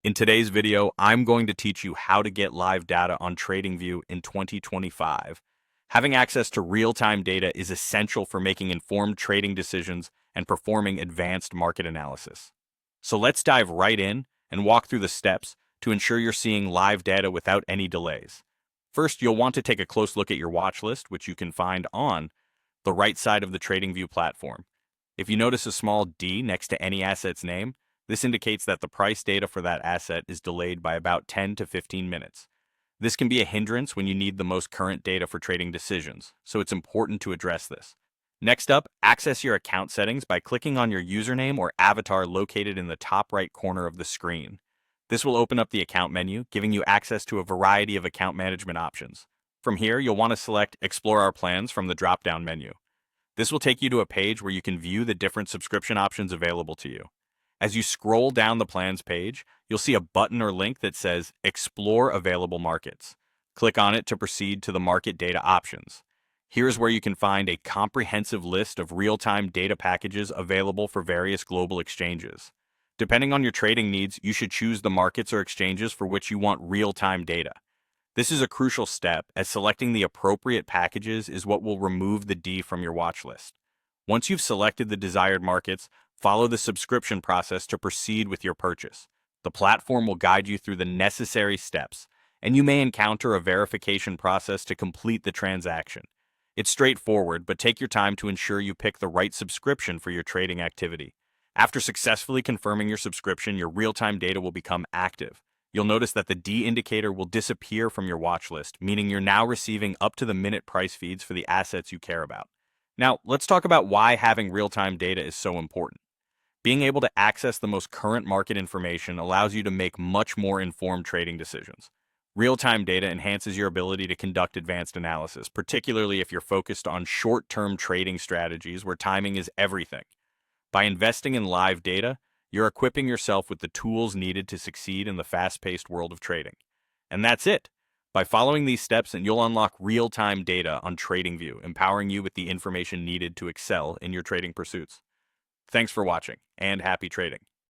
In today's video, I'm going to teach you how to get live data on Tradingview in 2025. Having access to real-time data is essential for making informed trading decisions and performing advanced market analysis. So let's dive right in and walk through the steps to ensure you're seeing live data without any delays. First, you'll want to take a close look at your watch list, which you can find on the right side of the Tradingview platform. If you notice a small D next to any asset's name, this indicates that the price data for that asset is delayed by about 10 to 15 minutes. This can be a hindrance when you need the most current data for trading decisions, so it's important to address this. Next up, access your account settings by clicking on your username or avatar located in the top right corner of the screen. This will open up the account menu, giving you access to a variety of account management options. From here, you'll want to select Explore Our Plans from the drop-down menu. This will take you to a page where you can view the different subscription options available to you. As you scroll down the plans page, you'll see a button or link that says Explore Available Markets. Click on it to proceed to the market data options. Here's where you can find a comprehensive list of real-time data packages available for various global exchanges. Depending on your trading needs, you should choose the markets or exchanges for which you want real-time data. This is a crucial step, as selecting the appropriate packages is what will remove the D from your watch list. Once you've selected the desired markets, follow the subscription process to proceed with your purchase. The platform will guide you through the necessary steps, and you may encounter a verification process to complete the transaction. It's straightforward, but take your time to ensure you pick the right subscription for your trading activity. After successfully confirming your subscription, your real-time data will become active. You'll notice that the D indicator will disappear from your watch list, meaning you're now receiving up-to-the-minute price feeds for the assets you care about. Now, let's talk about why having real-time data is so important. Being able to access the most current market information allows you to make much more informed trading decisions. Real-time data enhances your ability to conduct advanced analysis, particularly if you're focused on short-term trading strategies where timing is everything. By investing in live data, you're equipping yourself with the tools needed to succeed in the fast-paced world of trading. And that's it. By following these steps, and you'll unlock real-time data on TradingView, empowering you with the information needed to excel in your trading pursuits. Thanks for watching, and happy trading.